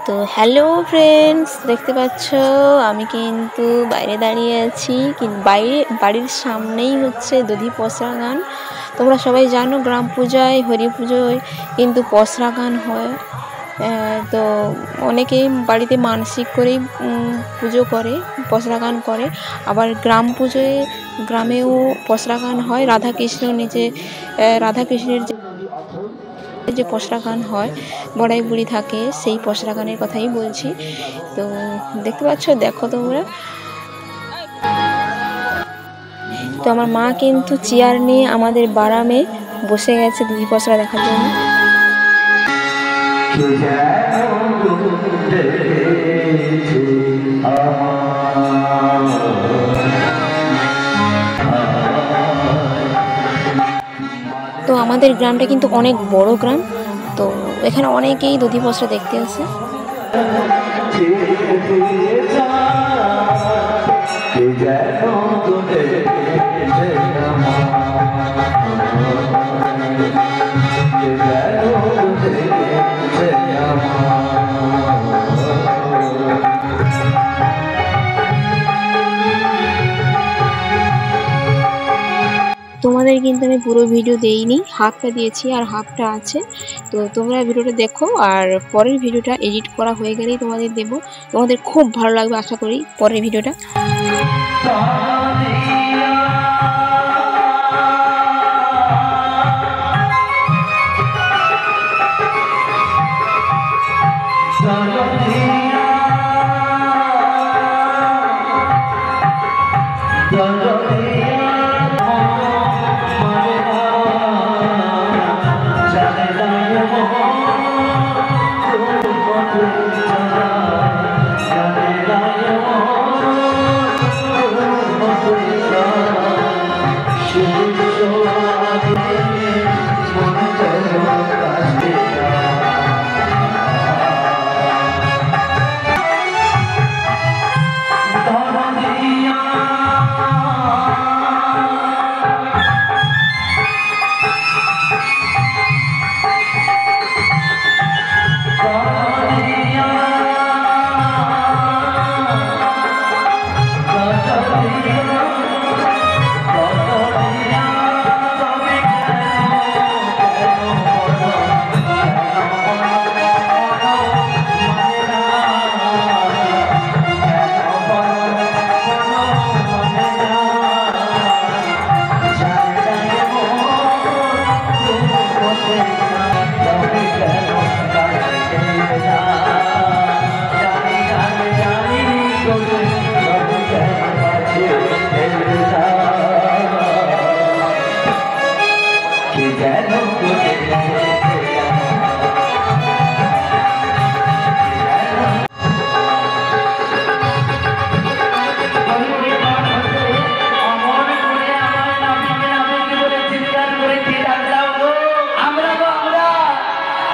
তো hello friends, দেখতে পাচ্ছ আমি কিন্তু বাইরে দাঁড়িয়ে আছি। বাইরে বাড়ির সামনেই হচ্ছে দধি পসরা গান। তোমরা সবাই জানো গ্রাম পূজায় হরি পুজোয় কিন্তু পসরা গান হয়। তো অনেকেই বাড়িতে মানসিক করেই পুজো করে, পসরা গান করে। আবার গ্রাম পুজোয় গ্রামেও পসরা গান হয়। রাধাকৃষ্ণের যে পসরা গান হয়, বড়াই বুড়ি থাকে, সেই পসরা গানের কথাই বলছি। তো দেখতে পাচ্ছ, দেখো তোমরা। তো আমার মা কিন্তু চেয়ার নিয়ে আমাদের বারামে বসে গেছে দধি পসরা দেখার জন্য। তো আমাদের গ্রামটা কিন্তু অনেক বড় গ্রাম, তো এখানে অনেকেই দধি পসরা দেখতে আসে। তোমাদের কিন্তু আমি পুরো ভিডিও দেইনি, হাফটা দিয়েছি আর হাফটা আছে। তো তোমরা ভিডিওটা দেখো, আর পরের ভিডিওটা এডিট করা হয়ে গেলেই তোমাদের দেবো। তোমাদের খুব ভালো লাগবে আশা করি পরের ভিডিওটা।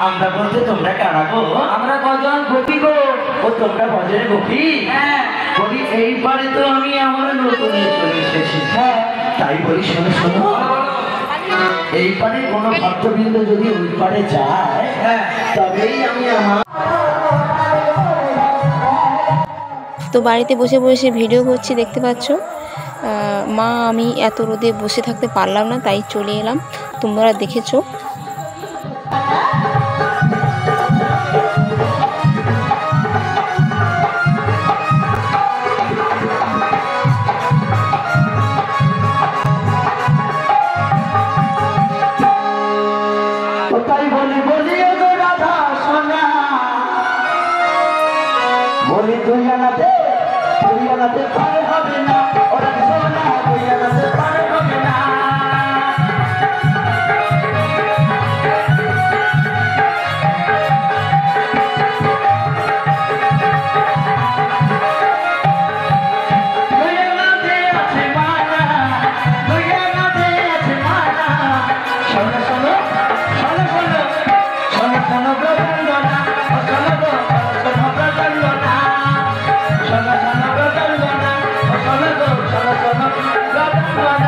আমরা বলতে তোমরা কারা গো? আমরা কজন গোপী গো। ও তোমরা ভজনের গোপী? হ্যাঁ। বলি এইবারে তো আমি আমার নতুন চলে এসেছি। হ্যাঁ, তাই বলি শোনো শোনো, এই পারে কোনো ভক্তবৃন্দ যদি ওই পারে যায়, হ্যাঁ, তবেই আমি আমার। তো বাড়িতে বসে বসে ভিডিও করছি, দেখতে পাচ্ছ। মা আমি এত রোদে বসে থাকতে পারলাম না, তাই চলে এলাম। তোমরা দেখেছো। বলি তুই আনাতে পার হবে না, ওরা সোনা তুই আনাতে পার হবে না। Bye.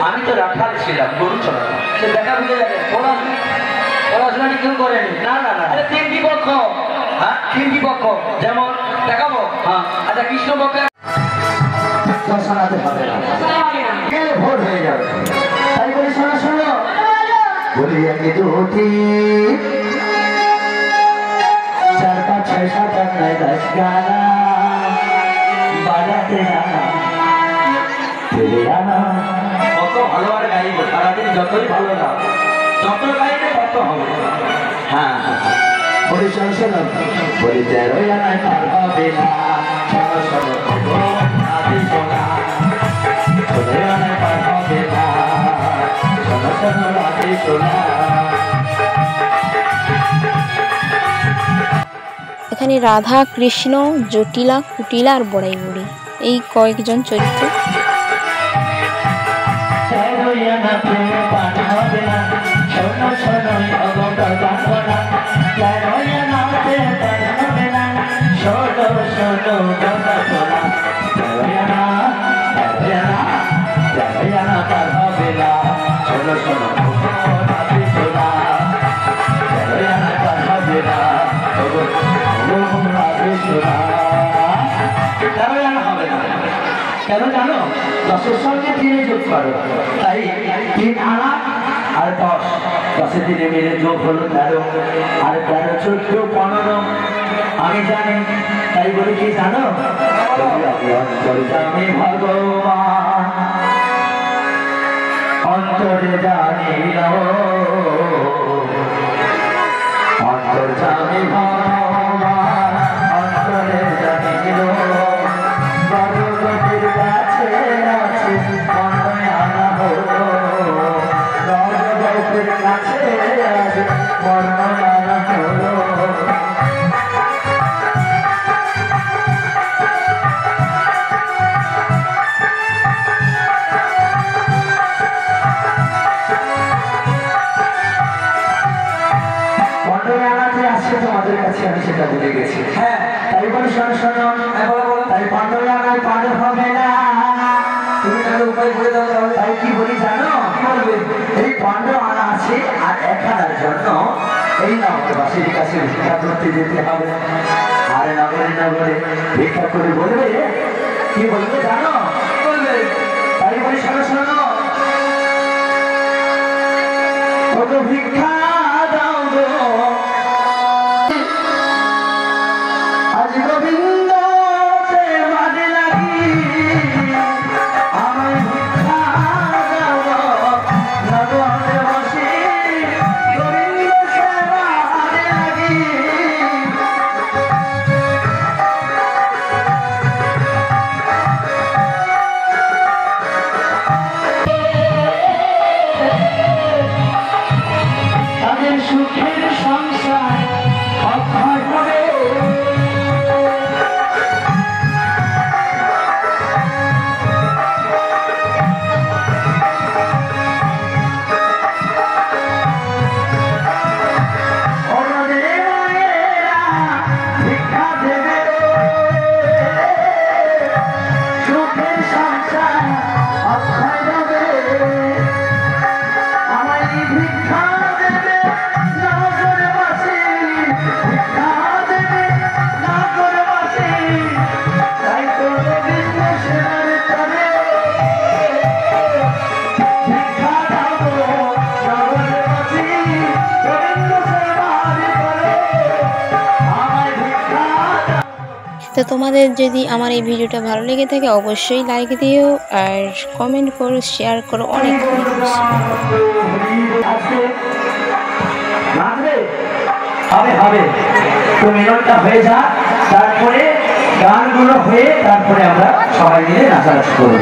আমি তো রাখাল ছিলাম, গরু চড়াতাম। সে দেখা বুঝে যাবে পড়াশোনা কেউ করেনি। না না না, তিনটি পক্ষ, হ্যাঁ তিনটি পক্ষ যেমন দেখাবো। হ্যাঁ আচ্ছা, কৃষ্ণ পক্ষে শোনাতে হবে না, ভোর হয়ে যাবে। তাই বলি শোনো শোনো, বলি আগে দুটি 4 5 6 7 8 9 10 গানা বাজাতে জানা ফিরে আনা। কত ভালো আর গাইব, সারাদিন যতই ভালো না, যত গাইবে তত হবে। হ্যাঁ বলি শোনো শোনো, বলি 13 আনায় পার হবে না। শোনো শোনো আদি শোনা, 13 আনায় পার হবে না। শোনো শোনো আদি শোনা। এখানে রাধা কৃষ্ণ জটিলা কুটিলা আর বড়াই বুড়ি এই কয়েকজন চরিত্র। কেন জানো? 10-এর সঙ্গে 3 যোগ করো, তাই 3 আনা আর 10, 10-এ 3 মিলে যোগ হলো 13, আর 13 14 15 আমি জানি। তাই বলি কি জানো? আমি ভগবান অন্তরে জানিল, অন্তর্যামী ভগবান অন্তরে জানিল। ভগবতীর কাছে আছে মনে আনা হলো, ভগবতীর কাছে আছে মনে আনা হলো। তোমাদের কাছে আমি সেটা বলে গেছি। হ্যাঁ তাই বলে শোনো শোনো, তাই 15 আনায় পার হবে না। তুমি তাহলে উপায় বলে দাও তাহলে। তাই কি বলি জানো? এই 15 আনা আছে, আর 1 আনার জন্য এই নগরবাসীর কাছে ভিক্ষা করতে যেতে হবে। আর নগরে নগরে ভিক্ষা করে বলবে, কি বলবে জানো? বলবে তাই বলি শোনো শোনো, কত ভিক্ষা দাও গো আজ গোবিন্দ সেবাদে লাগি, আমায় ভিক্ষা দাও নগরে বসে গোবিন্দ সেবাদে লাগি। তাদের সুখের সংসার অক্ষয় হবে, ভিক্ষা দেবে সুখের সংসার অক্ষয় হবে। আমায় ভিক্ষা দেবে নগরে বাসী, ভিক্ষা দেবে নগরে বাসী। তাই তো গোবিন্দ সেবার করে ভিক্ষা দাও নগরে বাসী, গোবিন্দ সেবার করে আমায় ভিক্ষা দাও। তো তোমাদের যদি আমার এই ভিডিওটা ভালো লেগে থাকে অবশ্যই লাইক দিও, আর কমেন্ট করো, শেয়ার করো, অনেক হবে হবে তো মিলনটা হয়ে যা, তারপরে গানগুলো হয়ে তারপরে আমরা সবাই মিলে নাচানাচি করবো।